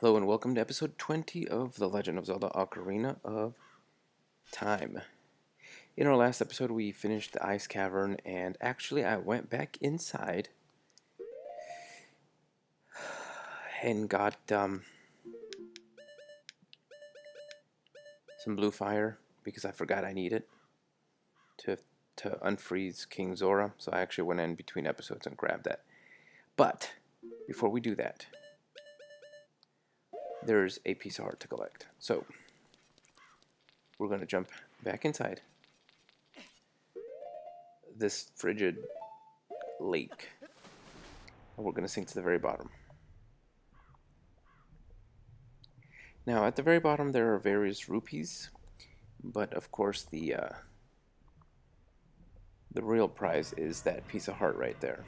Hello and welcome to episode 20 of The Legend of Zelda Ocarina of Time. In our last episode we finished the ice cavern and actually I went back inside and got some blue fire because I forgot I need it to unfreeze King Zora, so I actually went in between episodes and grabbed that. But before we do that, there's a piece of heart to collect. So we're going to jump back inside this frigid lake. And we're going to sink to the very bottom. Now, at the very bottom, there are various rupees, but of course, the real prize is that piece of heart right there.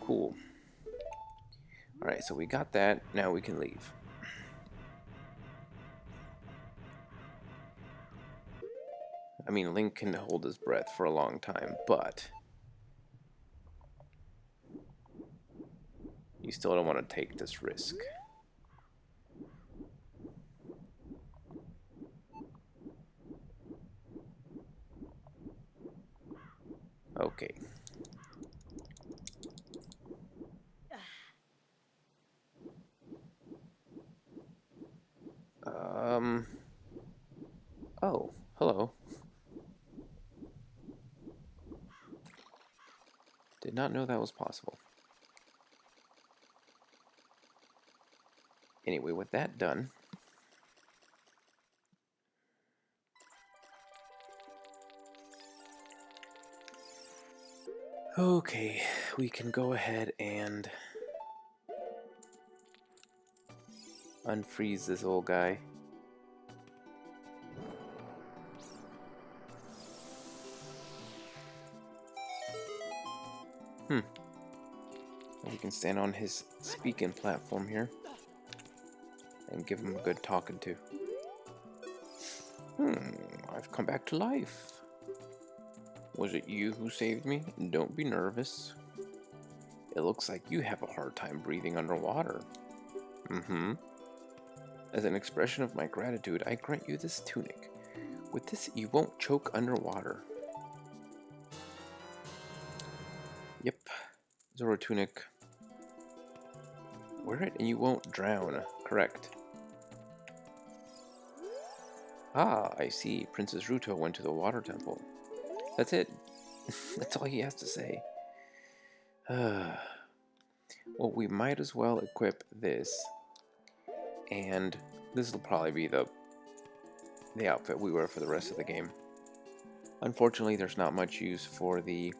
Cool. All right, so we got that. Now we can leave. I mean, Link can hold his breath for a long time, but you still don't want to take this risk. Okay. Oh, hello. Did not know that was possible. Anyway, with that done, okay, we can go ahead and unfreeze this old guy. We can stand on his speaking platform here and give him a good talking to. I've come back to life. Was it you who saved me? Don't be nervous. It looks like you have a hard time breathing underwater. As an expression of my gratitude, I grant you this tunic. With this, you won't choke underwater. Yep. Zora tunic. Wear it and you won't drown. Correct. Ah, I see. Princess Ruto went to the water temple. That's it. That's all he has to say. Well, we might as well equip this. And this will probably be the outfit we wear for the rest of the game. Unfortunately, there's not much use for the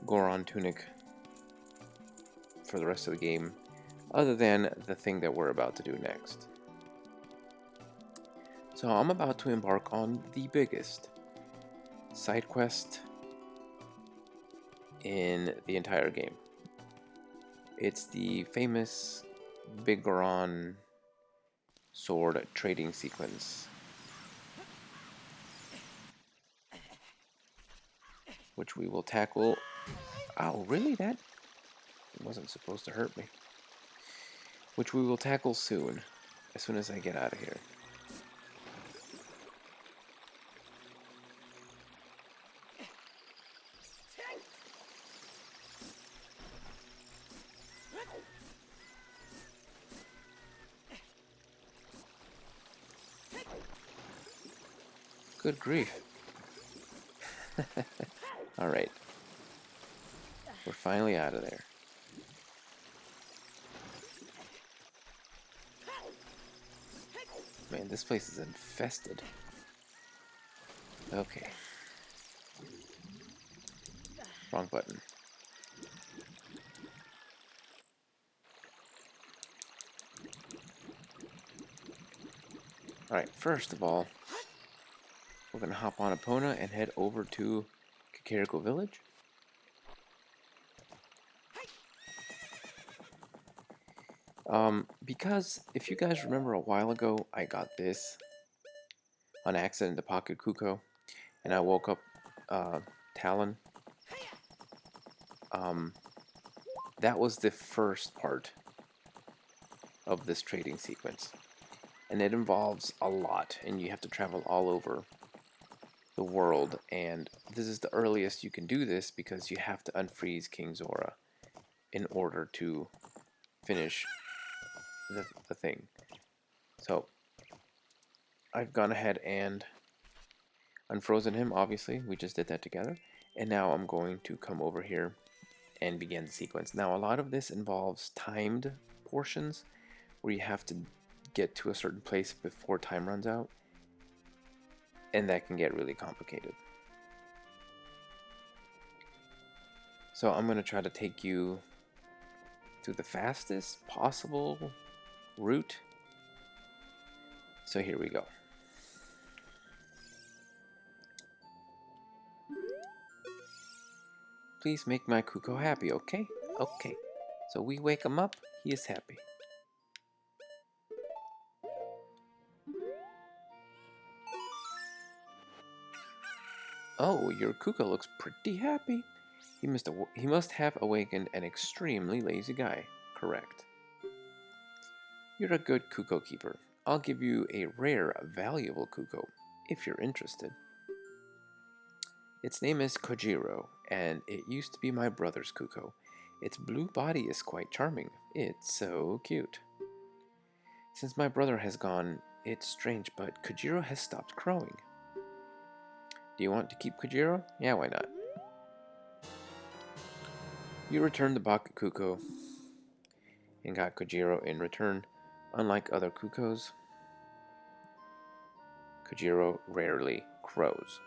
Goron tunic for the rest of the game, other than the thing that we're about to do next. So I'm about to embark on the biggest side quest in the entire game. It's the famous Biggoron Sword trading sequence, which we will tackle. Ow, really? That wasn't supposed to hurt me. Which we will tackle soon, as soon as I get out of here. Good grief. Alright. We're finally out of there. Man, this place is infested. Okay. Wrong button. Alright, first of all, we're going to hop on Epona and head over to Kakariko Village. Because if you guys remember a while ago, I got this on accident to Pocket Kuko, and I woke up Talon. That was the first part of this trading sequence. And it involves a lot, and you have to travel all over the world. And this is the earliest you can do this because you have to unfreeze King Zora in order to finish the thing. So I've gone ahead and unfrozen him, obviously. We just did that together. And now I'm going to come over here and begin the sequence. Now, a lot of this involves timed portions where you have to get to a certain place before time runs out, and that can get really complicated. So I'm going to try to take you through the fastest possible route. So here we go. Please make my Kuko happy, okay? Okay. So we wake him up, he is happy. Oh, your Kuko looks pretty happy. He must have awakened an extremely lazy guy. Correct. You're a good Kuko keeper. I'll give you a rare, valuable Kuko, if you're interested. Its name is Kojiro, and it used to be my brother's Kuko. Its blue body is quite charming. It's so cute. Since my brother has gone, it's strange, but Kojiro has stopped crowing. Do you want to keep Kojiro? Yeah, why not? You returned the Bakukuko and got Kojiro in return. Unlike other Kukos, Kojiro rarely crows.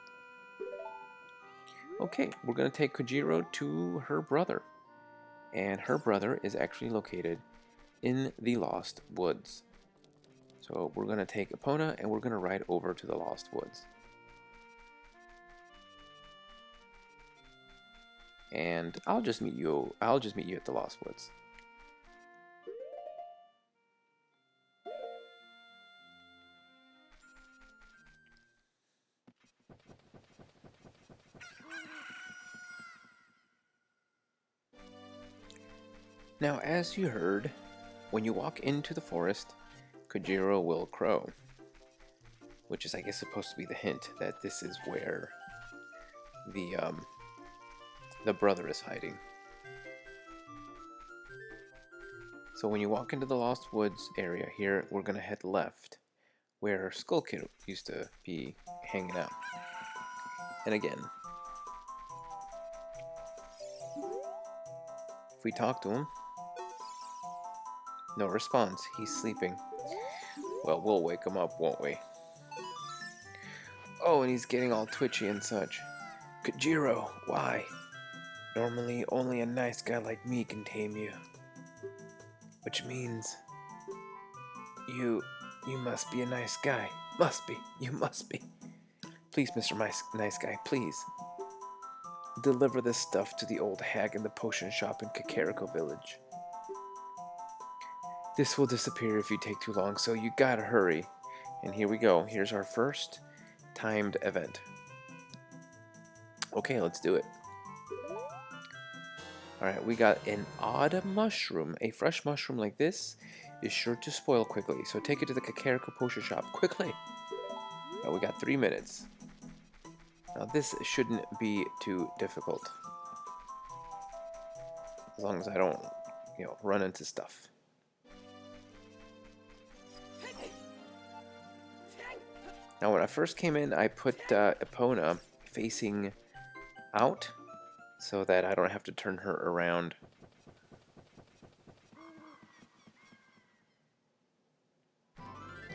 Okay, we're going to take Kojiro to her brother. And her brother is actually located in the Lost Woods. So we're going to take Epona and we're going to ride over to the Lost Woods. And I'll just meet you at the Lost Woods. Now, as you heard, when you walk into the forest, Kojiro will crow, which is, I guess, supposed to be the hint that this is where the brother is hiding. So when you walk into the Lost Woods area here, we're gonna head left, where Skull Kid used to be hanging out. And again, if we talk to him, no response. He's sleeping. Well, we'll wake him up, won't we? Oh, and he's getting all twitchy and such. Kojiro, why? Normally, only a nice guy like me can tame you. Which means you must be a nice guy. Must be. You must be. Please, Mr. Nice Guy, please. Deliver this stuff to the old hag in the potion shop in Kakariko Village. This will disappear if you take too long, so you gotta hurry. And here we go. Here's our first timed event. Okay, let's do it. Alright, we got an odd mushroom. A fresh mushroom like this is sure to spoil quickly, so take it to the Kakariko potion shop quickly. Now, we got 3 minutes. Now this shouldn't be too difficult. As long as I don't, run into stuff. Now when I first came in, I put Epona facing out so that I don't have to turn her around.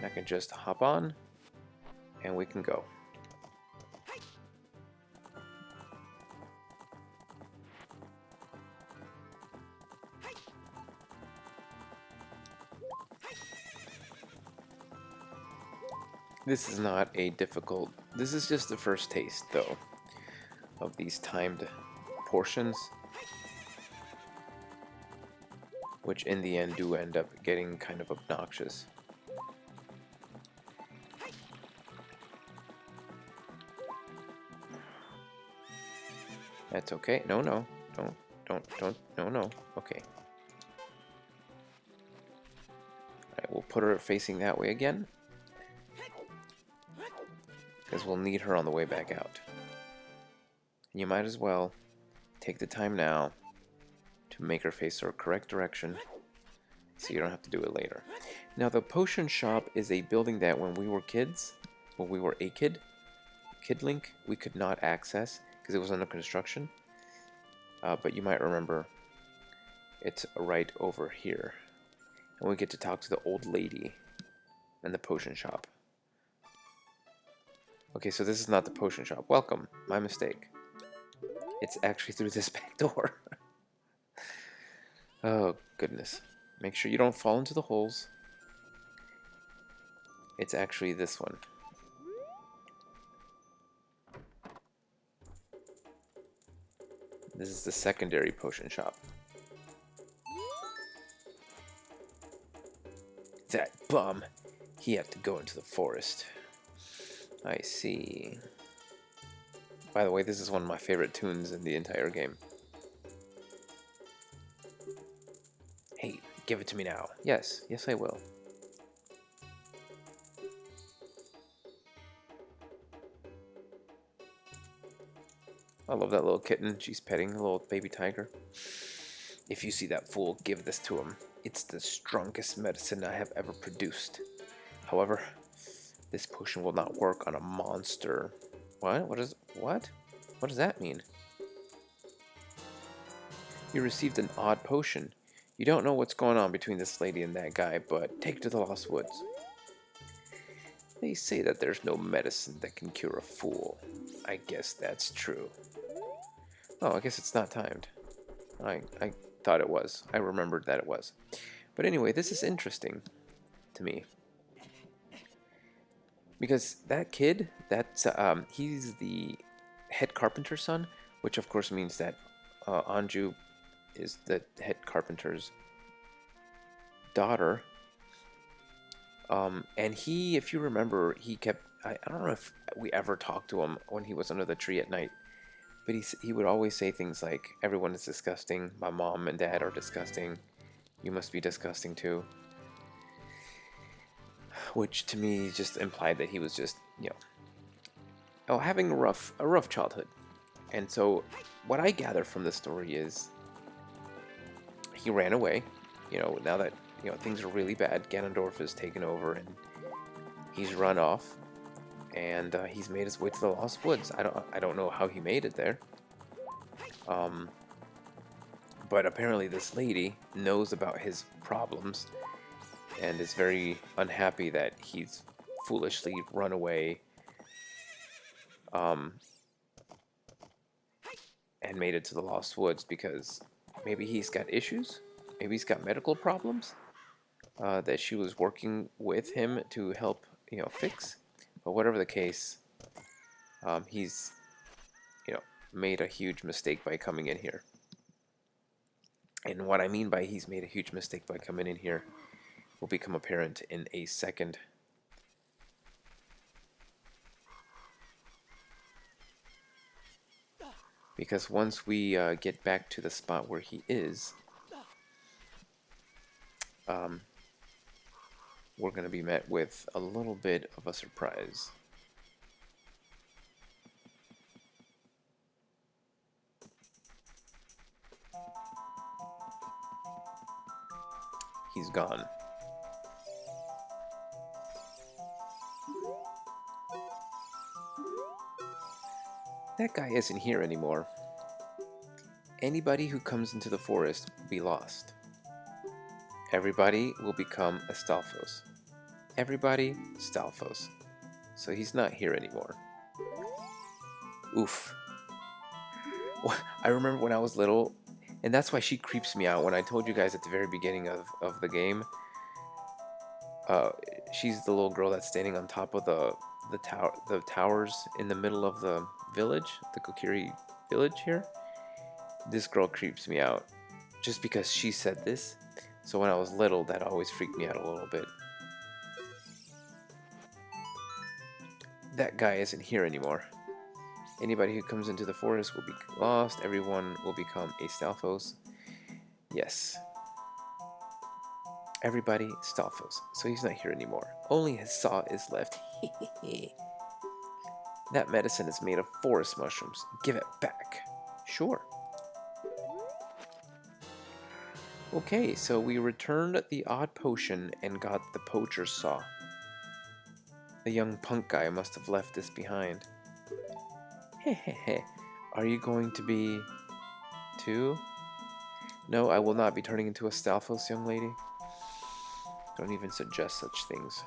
I can just hop on and we can go. This is not a difficult... This is just the first taste, though, of these timed portions, which in the end do end up getting kind of obnoxious. That's okay. No, no. Don't. No. Okay. Alright, we'll put her facing that way again. Because we'll need her on the way back out. And you might as well take the time now to make her face her correct direction so you don't have to do it later. Now, the potion shop is a building that when we were kids, when we were a kidlink, we could not access because it was under construction. But you might remember it's right over here. And we get to talk to the old lady in the potion shop. Okay, so this is not the potion shop. Welcome. My mistake. It's actually through this back door. Oh, goodness. Make sure you don't fall into the holes. It's actually this one. This is the secondary potion shop. That bum. He had to go into the forest. I see. By the way, this is one of my favorite tunes in the entire game. Hey, give it to me now. Yes, I will. I love that little kitten she's petting, a little baby tiger. If you see that fool, give this to him. It's the strongest medicine I have ever produced. However, this potion will not work on a monster. What? What does that mean? You received an odd potion. You don't know what's going on between this lady and that guy, but take it to the Lost Woods. They say that there's no medicine that can cure a fool. I guess that's true. Oh, I guess it's not timed. I thought it was. I remembered that it was. But anyway, this is interesting to me. Because that kid, he's the head carpenter's son, which of course means that Anju is the head carpenter's daughter. And he, if you remember, he kept, I don't know if we ever talked to him when he was under the tree at night, but he would always say things like, everyone is disgusting, my mom and dad are disgusting, you must be disgusting too. Which to me just implied that he was just, having a rough childhood. And so what I gather from this story is he ran away, now that things are really bad. Ganondorf has taken over and he's run off, and he's made his way to the Lost Woods. I don't know how he made it there. But apparently this lady knows about his problems and is very unhappy that he's foolishly run away and made it to the Lost Woods because maybe he's got issues, maybe he's got medical problems that she was working with him to help, fix. But whatever the case, he's, made a huge mistake by coming in here. And what I mean by he's made a huge mistake by coming in here will become apparent in a second. Because once we get back to the spot where he is, we're going to be met with a little bit of a surprise. He's gone. That guy isn't here anymore. Anybody who comes into the forest will be lost. Everybody will become a Stalfos. Everybody, Stalfos. So he's not here anymore. Oof. I remember when I was little, and that's why she creeps me out. When I told you guys at the very beginning of the game, she's the little girl that's standing on top of the towers in the middle of the village, the Kokiri Village here. This girl creeps me out just because she said this. So when I was little, that always freaked me out a little bit. That guy isn't here anymore. Anybody who comes into the forest will be lost. Everyone will become a Stalfos. Yes. Everybody Stalfos. So he's not here anymore. Only his saw is left. That medicine is made of forest mushrooms. Give it back. Sure. Okay, so we returned the odd potion and got the poacher's saw. The young punk guy must have left this behind. Hehehe. Are you going to be... too? No, I will not be turning into a Stalfos, young lady. Don't even suggest such things.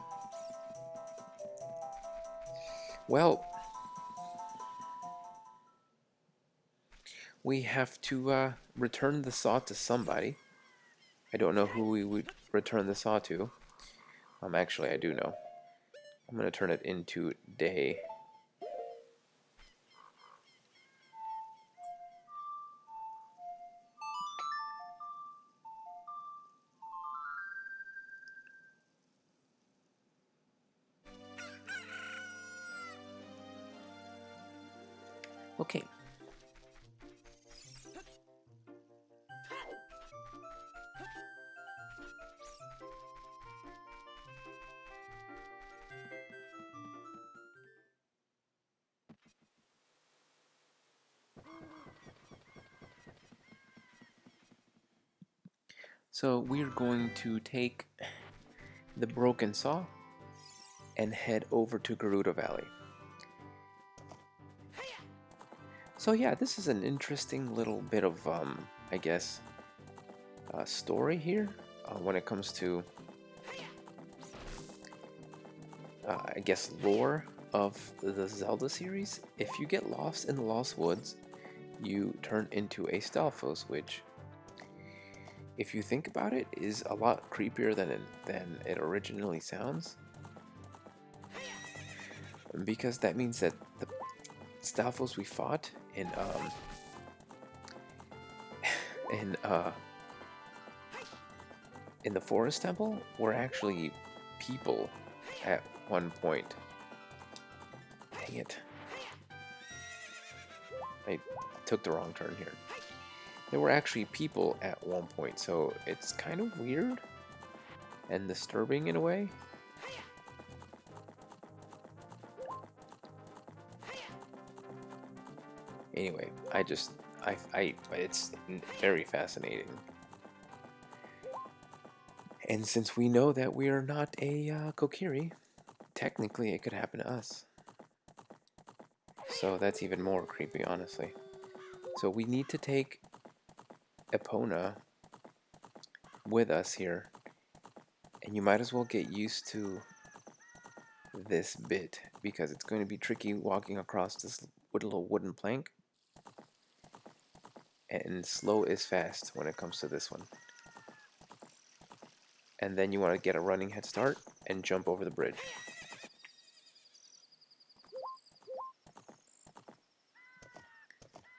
Well, we have to return the saw to somebody. I don't know who we would return the saw to. Actually, I do know. I'm going to turn it into Day. Okay. So we're going to take the broken saw and head over to Gerudo Valley. So yeah, this is an interesting little bit of, I guess, story here when it comes to, I guess, lore of the Zelda series. If you get lost in the Lost Woods, you turn into a Stalfos, which, if you think about it, is a lot creepier than it originally sounds. Because that means that the Stalfos we fought in in the Forest Temple were actually people at one point. Dang it. I took the wrong turn here. There were actually people at one point, so it's kind of weird and disturbing in a way. Anyway, it's very fascinating. And since we know that we are not a Kokiri, technically it could happen to us. So that's even more creepy, honestly. So we need to take Epona with us here. And you might as well get used to this bit, because it's going to be tricky walking across this little wooden plank. And slow is fast when it comes to this one. And then you want to get a running head start and jump over the bridge.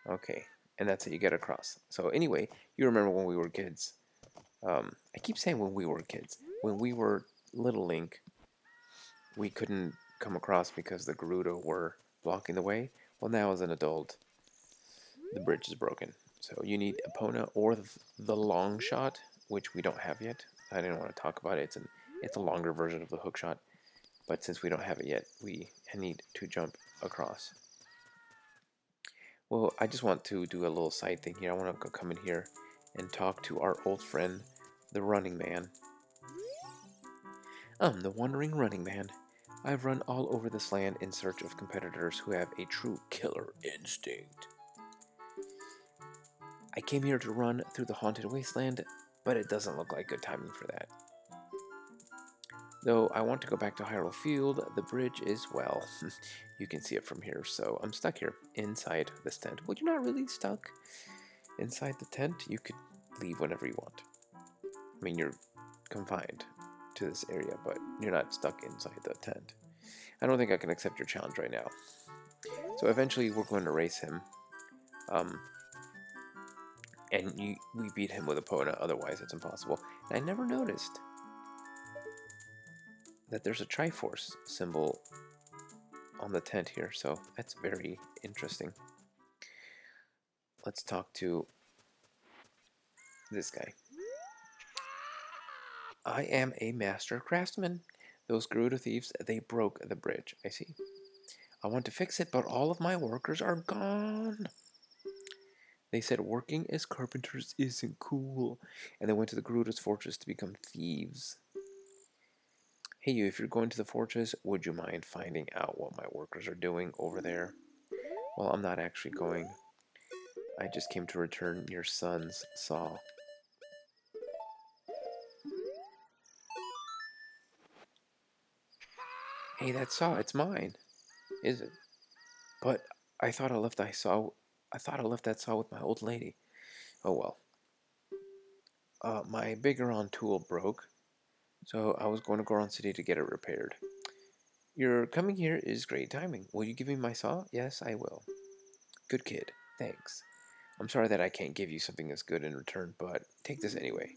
Okay, and that's how you get across. So anyway, you remember when we were kids. I keep saying when we were kids. When we were little Link, we couldn't come across because the Gerudo were blocking the way. Well, now as an adult, the bridge is broken. So you need Epona or the long shot, which we don't have yet. I didn't want to talk about it. It's a longer version of the hook shot. But since we don't have it yet, we need to jump across. Well, I just want to do a little side thing here. I want to come in here and talk to our old friend, the Running Man. I'm the Wandering Running Man. I've run all over this land in search of competitors who have a true killer instinct. I came here to run through the haunted wasteland, but it doesn't look like good timing for that. Though I want to go back to Hyrule Field, the bridge is, well, you can see it from here, so I'm stuck here, inside this tent. Well, you're not really stuck inside the tent. You could leave whenever you want. I mean, you're confined to this area, but you're not stuck inside the tent. I don't think I can accept your challenge right now. So eventually we're going to race him. And we beat him with Epona, otherwise it's impossible. And I never noticed that there's a Triforce symbol on the tent here, so that's very interesting. Let's talk to this guy. I am a master craftsman. Those Gerudo thieves, they broke the bridge. I see. I want to fix it, but all of my workers are gone. They said working as carpenters isn't cool, and they went to the Gerudo's fortress to become thieves. Hey you, if you're going to the fortress, would you mind finding out what my workers are doing over there? Well, I'm not actually going. I just came to return your son's saw. Hey, that saw, it's mine. Is it? But I thought I thought I left that saw with my old lady. Oh well. My Biggoron tool broke, so I was going to Goron City to get it repaired. Your coming here is great timing. Will you give me my saw? Yes, I will. Good kid. Thanks. I'm sorry that I can't give you something as good in return, but take this anyway.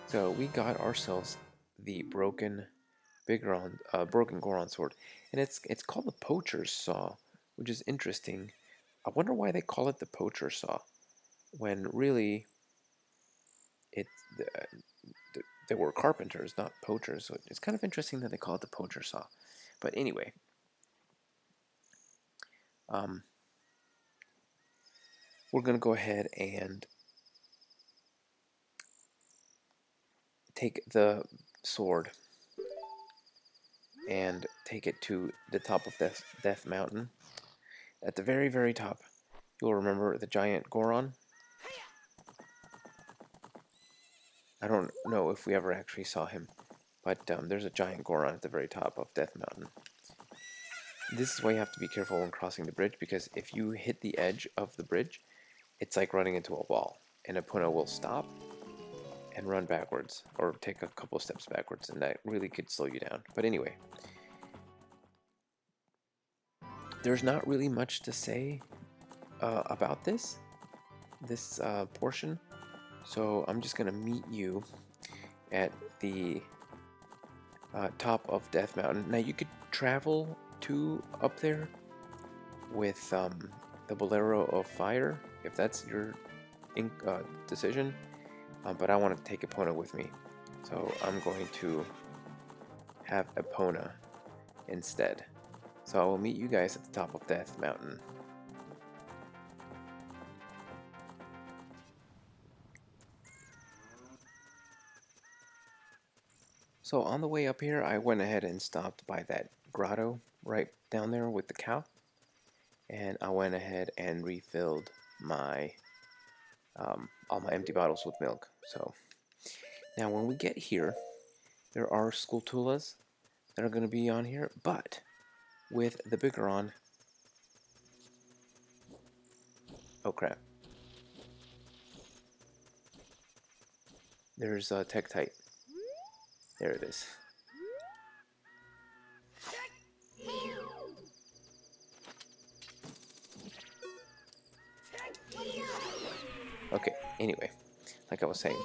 So we got ourselves the broken Goron sword, and it's called the Poacher's Saw, which is interesting. I wonder why they call it the Poacher's Saw, when really it they were carpenters, not poachers. So it's kind of interesting that they call it the Poacher's Saw. But anyway, we're gonna go ahead and take the sword and take it to the top of Death Mountain. At the very, very top, you'll remember the giant Goron. I don't know if we ever actually saw him, but there's a giant Goron at the very top of Death Mountain. This is why you have to be careful when crossing the bridge, because if you hit the edge of the bridge, it's like running into a wall. An opponent will stop and run backwards, or take a couple steps backwards, and that really could slow you down. But anyway, there's not really much to say about this portion, so I'm just gonna meet you at the top of Death Mountain. Now you could travel to up there with the Bolero of Fire if that's your decision, but I want to take Epona with me, so I'm going to have Epona instead. So I will meet you guys at the top of Death Mountain. So on the way up here, I went ahead and stopped by that grotto right down there with the cow, and I went ahead and refilled my all my empty bottles with milk. So now when we get here, there are Skulltulas that are going to be on here, but with the Biggoron, oh crap, there's Tektite. There it is. Okay, anyway, like I was saying,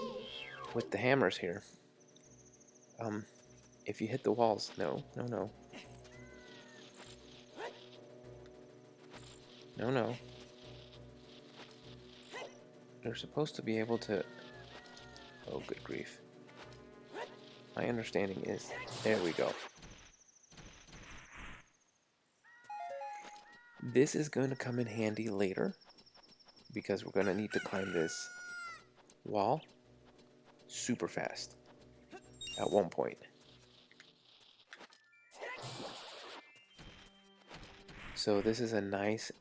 with the hammers here, if you hit the walls, no, they're supposed to be able to, oh good grief. My understanding is, there we go. This is going to come in handy later, because we're going to need to climb this wall super fast at one point. So this is a nice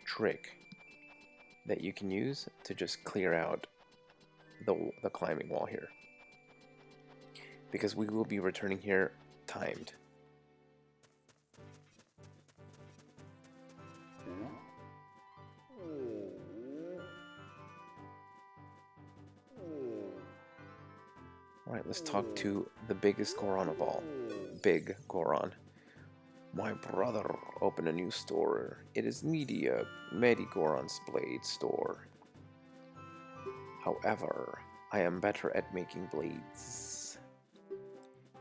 trick that you can use to just clear out the climbing wall here, because we will be returning here timed. Alright, let's talk to the biggest Goron of all. Big Goron. My brother opened a new store. It is Media Goron's blade store. However, I am better at making blades.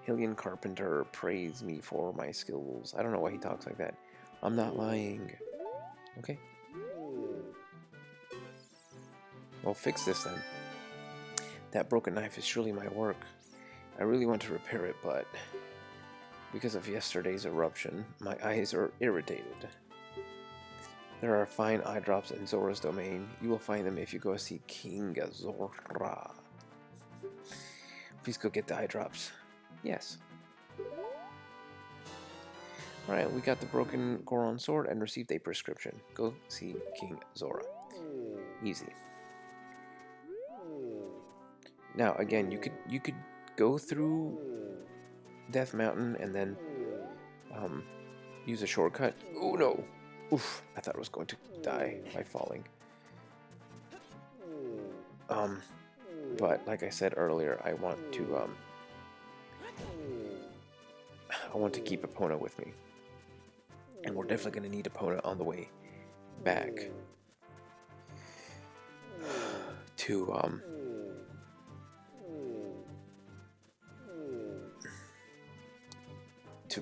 Hylian carpenter, praise me for my skills. I don't know why he talks like that. I'm not lying. Okay. Well, fix this then. That broken knife is surely my work. I really want to repair it, but because of yesterday's eruption, my eyes are irritated. There are fine eye drops in Zora's domain. You will find them if you go see King Zora. Please go get the eye drops. Yes. Alright, we got the broken Goron Sword and received a prescription. Go see King Zora. Easy. Now, again, you could go through Death Mountain and then use a shortcut. Oh no! Oof! I thought I was going to die by falling. But like I said earlier, I want to keep Epona with me, and we're definitely going to need Epona on the way back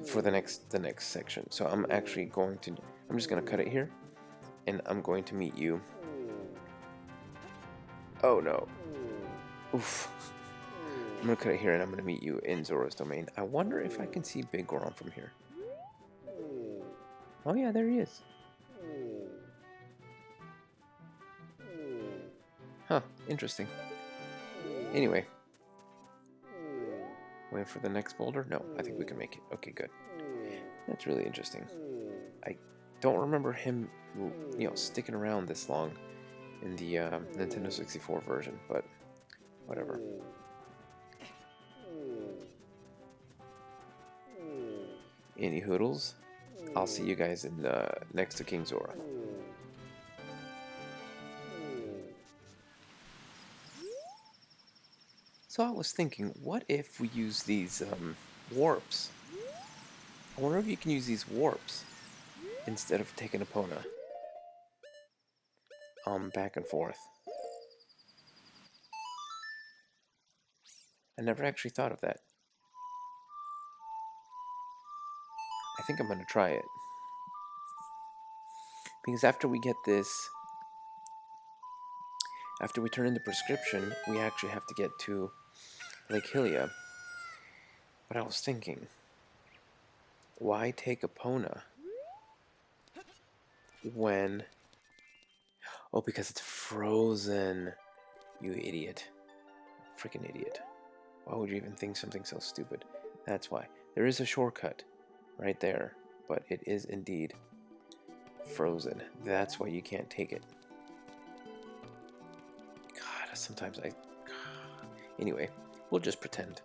for the next section. So I'm just gonna cut it here, and I'm going to meet you. Oh no! Oof! I'm gonna cut it here, and I'm gonna meet you in Zora's domain. I wonder if I can see Biggoron from here. Oh yeah, there he is. Huh? Interesting. Anyway. Wait for the next boulder? No, I think we can make it. Okay, good. That's really interesting. I don't remember him, sticking around this long in the Nintendo 64 version, but whatever. Any hoodles? I'll see you guys in next to King Zora. So I was thinking, what if we use these warps? I wonder if you can use these warps instead of taking Epona back and forth. I never actually thought of that. I think I'm going to try it. Because after we get this, after we turn in the prescription, we actually have to get to Lake Hylia. But I was thinking, why take Epona when... Oh, because it's frozen. You idiot. Freaking idiot. Why would you even think something so stupid? That's why. There is a shortcut right there, but it is indeed frozen. That's why you can't take it. God, sometimes I... Anyway, we'll just pretend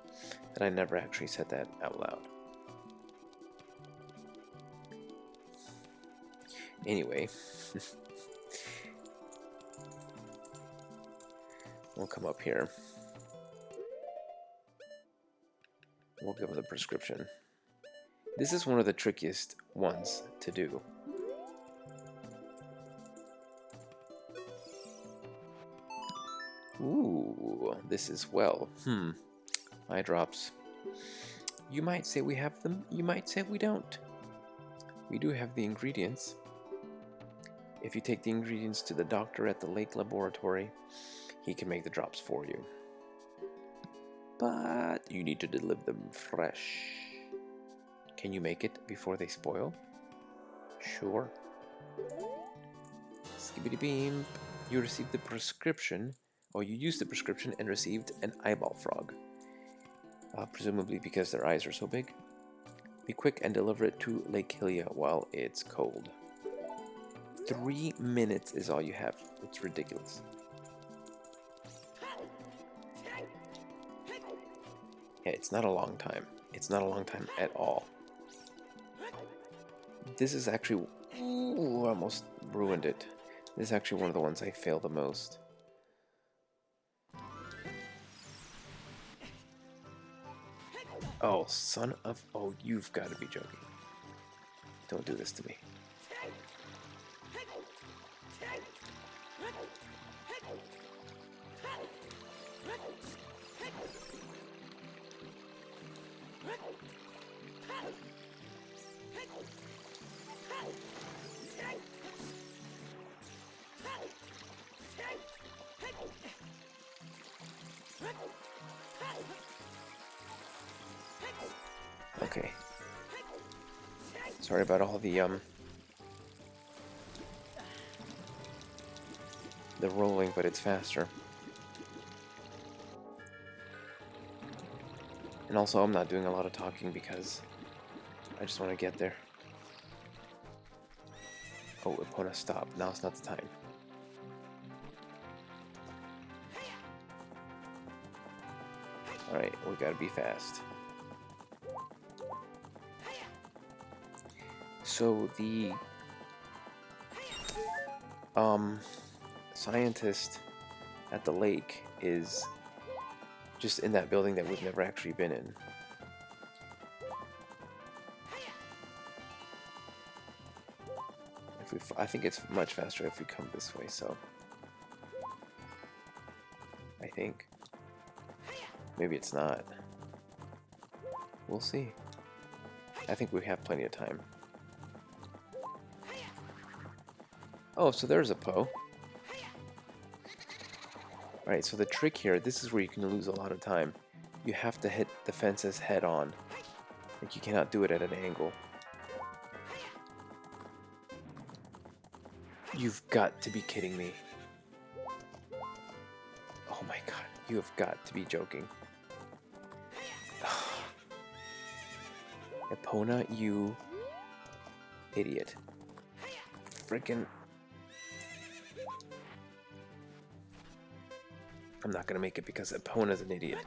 that I never actually said that out loud. Anyway, we'll come up here. We'll give him the prescription. This is one of the trickiest ones to do. Ooh, this is well. Eye drops. You might say we have them, you might say we don't. We do have the ingredients. If you take the ingredients to the doctor at the Lake Laboratory, he can make the drops for you. But you need to deliver them fresh. Can you make it before they spoil? Sure. Skibbity beam. You received the prescription, or you used the prescription and received an eyeball frog. Presumably because their eyes are so big. Be quick and deliver it to Lake Hylia while it's cold. 3 minutes is all you have. It's ridiculous. Yeah, it's not a long time. It's not a long time at all. This is actually... Ooh, I almost ruined it. This is actually one of the ones I fail the most. Oh, son of... Oh, you've got to be joking. Don't do this to me. Okay. Sorry about all the rolling, but it's faster. And also, I'm not doing a lot of talking because I just want to get there. Oh, Epona, stop. Now's not the time. Alright, we gotta be fast. So the scientist at the lake is just in that building that we've never actually been in. I think it's much faster if we come this way, so I think. Maybe it's not. We'll see. I think we have plenty of time. Oh, so there's a Poe. Alright, so the trick here, this is where you can lose a lot of time. You have to hit the fences head on. Like, you cannot do it at an angle. You've got to be kidding me. Oh my god, you have got to be joking. Epona, you idiot. Frickin'. I'm not gonna make it because Epona's an idiot.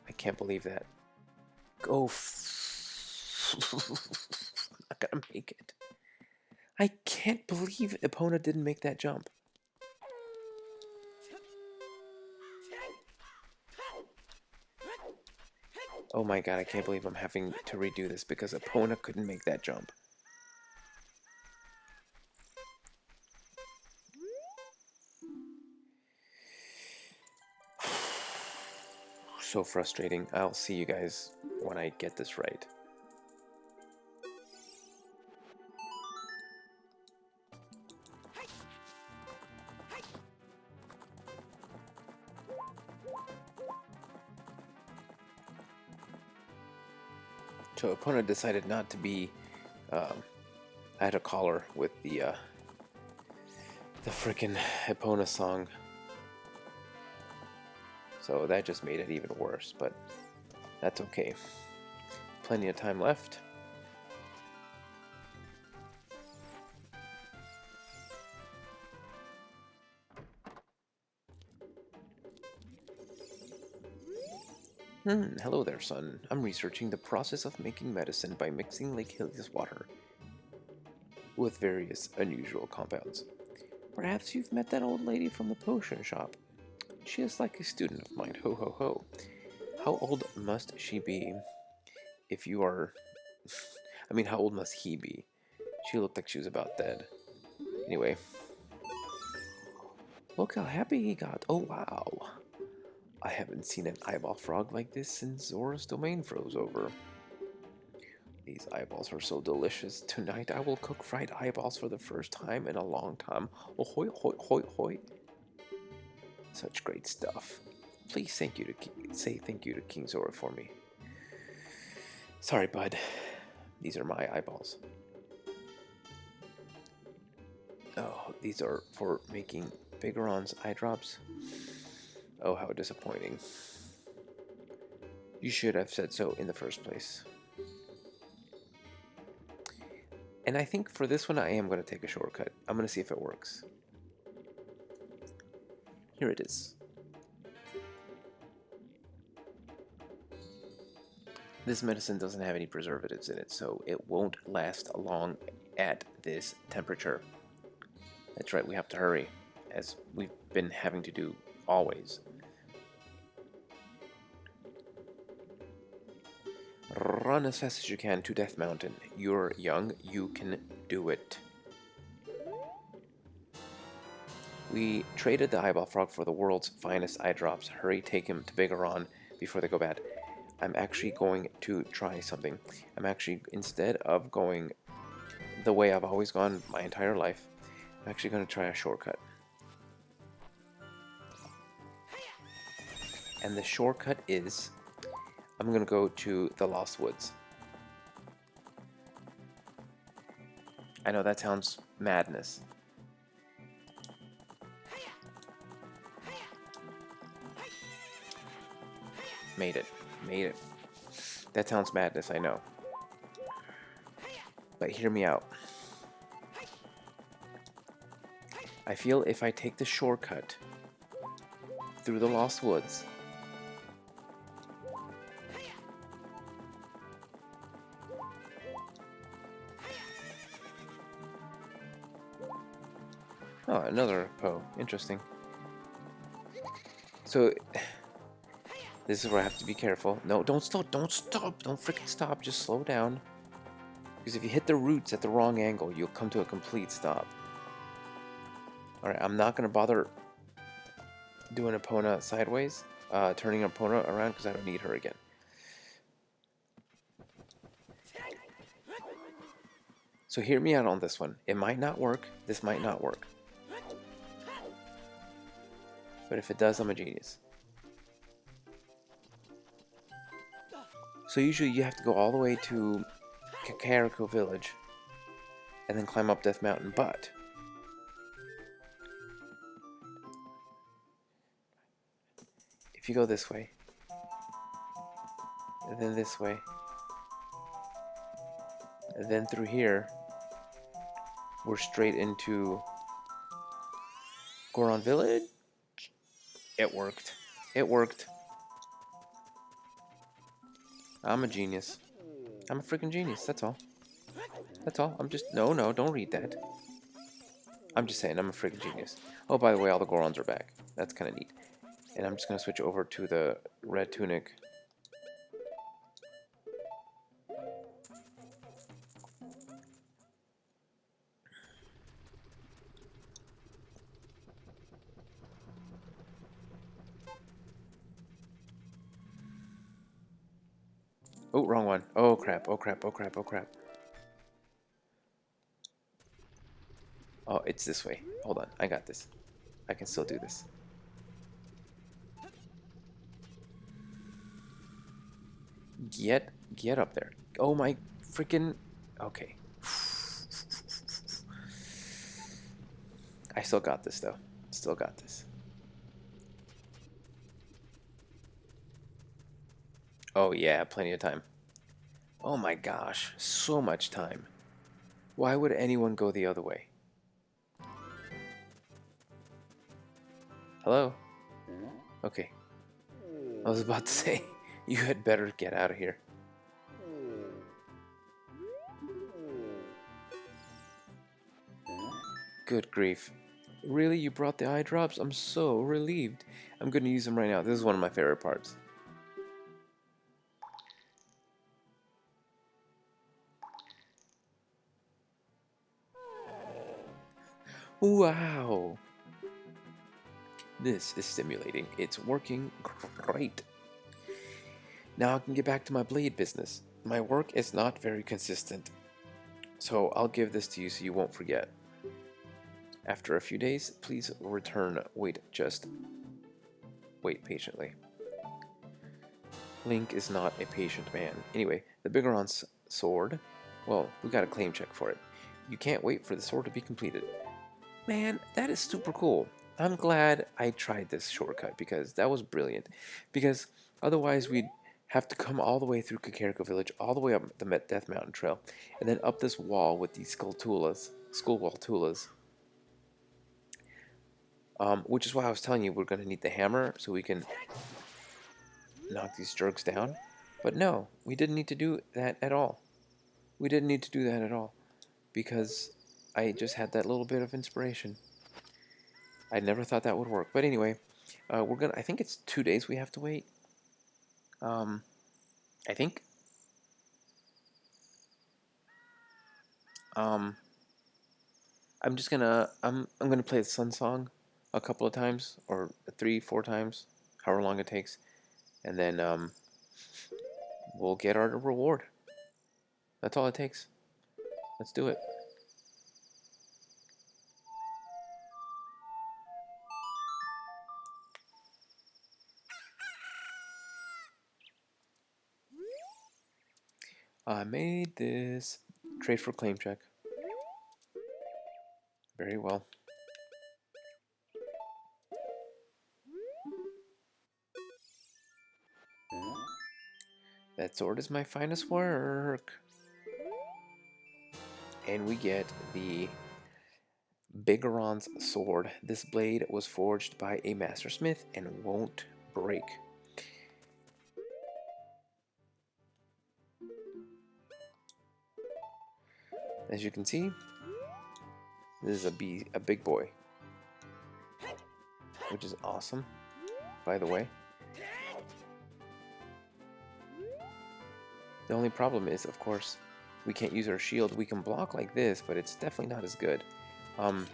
I can't believe that. Go. I'm not gonna make it. I can't believe Epona didn't make that jump. Oh my god, I can't believe I'm having to redo this because Epona couldn't make that jump. So frustrating. I'll see you guys when I get this right. So Epona decided not to be. I had a caller with the frickin' Epona song. So that just made it even worse, but that's okay. Plenty of time left. Hello there, son. I'm researching the process of making medicine by mixing Lake Hylia's water with various unusual compounds. Perhaps you've met that old lady from the potion shop. She is like a student of mine, ho ho ho. How old must she be if you are... I mean, how old must he be? She looked like she was about dead. Anyway. Look how happy he got. Oh, wow. I haven't seen an eyeball frog like this since Zora's domain froze over. These eyeballs are so delicious. Tonight I will cook fried eyeballs for the first time in a long time. Oh, hoi, hoi, hoi, hoi. Such great stuff. Please say thank you to King Zora for me. Sorry, bud. These are my eyeballs. Oh, these are for making Biggoron's eye drops. Oh, how disappointing. You should have said so in the first place. And I think for this one, I am going to take a shortcut. I'm going to see if it works. Here it is. This medicine doesn't have any preservatives in it, so it won't last long at this temperature. That's right, we have to hurry, as we've been having to do always. Run as fast as you can to Death Mountain. You're young, you can do it. We traded the eyeball frog for the world's finest eye drops. Hurry, take him to Biggoron before they go bad. I'm actually going to try something. Instead of going the way I've always gone my entire life, I'm actually going to try a shortcut. And the shortcut is, I'm going to go to the Lost Woods. I know that sounds madness. Made it. Made it. That sounds madness, I know. But hear me out. I feel if I take the shortcut through the Lost Woods, oh, another Poe. Interesting. So, this is where I have to be careful. No, don't stop. Don't stop. Don't freaking stop. Just slow down. Because if you hit the roots at the wrong angle, you'll come to a complete stop. Alright, I'm not going to bother doing Epona sideways. Turning Epona around because I don't need her again. So hear me out on this one. It might not work. This might not work. But if it does, I'm a genius. So usually you have to go all the way to Kakariko Village and then climb up Death Mountain, but if you go this way, and then this way, and then through here, we're straight into Goron Village. It worked. It worked. I'm a genius. I'm a freaking genius, that's all. That's all. I'm just... No, don't read that. I'm just saying, I'm a freaking genius. Oh, by the way, all the Gorons are back. That's kind of neat. And I'm just going to switch over to the red tunic. Oh, wrong one. Oh, crap. Oh, crap. Oh, crap. Oh, crap. Oh, it's this way. Hold on. I got this. I can still do this. Get up there. Oh, my freaking... Okay. I still got this, though. Still got this. Oh, yeah. Plenty of time. Oh, my gosh. So much time. Why would anyone go the other way? Hello? Okay. I was about to say, you had better get out of here. Good grief. Really? You brought the eye drops? I'm so relieved. I'm going to use them right now. This is one of my favorite parts. Wow. This is stimulating. It's working great. Now I can get back to my blade business. My work is not very consistent, so I'll give this to you so you won't forget. After a few days, please return. Just wait patiently. Link is not a patient man. Anyway, the Biggoron Sword, well, we got a claim check for it. You can't wait for the sword to be completed. Man, that is super cool. I'm glad I tried this shortcut because that was brilliant. Because otherwise we'd have to come all the way through Kakariko Village, all the way up the Death Mountain Trail, and then up this wall with these skull wall tulas. Which is why I was telling you we're going to need the hammer so we can knock these jerks down. But no, we didn't need to do that at all. We didn't need to do that at all. Because I just had that little bit of inspiration. I never thought that would work. But anyway, I think it's 2 days we have to wait. I think. I'm gonna play the Sun Song a couple of times, or 3, 4 times, however long it takes, and then we'll get our reward. That's all it takes. Let's do it. I made this. Trade for claim check. Very well. That sword is my finest work. And we get the Biggoron Sword. This blade was forged by a master smith and won't break. As you can see, this is a big boy, which is awesome, by the way. The only problem is, of course, we can't use our shield. We can block like this, but it's definitely not as good. I'm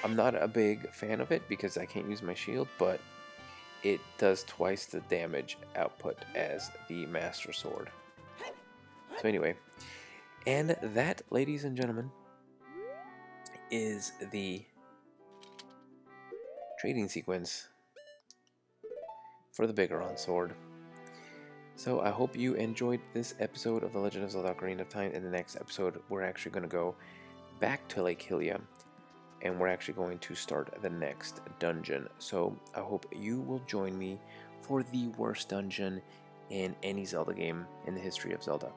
not a big fan of it because I can't use my shield, but it does twice the damage output as the Master Sword. So anyway, and that, ladies and gentlemen, is the trading sequence for the Biggoron Sword. So I hope you enjoyed this episode of The Legend of Zelda Ocarina of Time. In the next episode, we're actually going to go back to Lake Hylia, and we're actually going to start the next dungeon. So I hope you will join me for the worst dungeon in any Zelda game in the history of Zelda,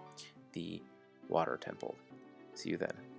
the Water Temple. See you then.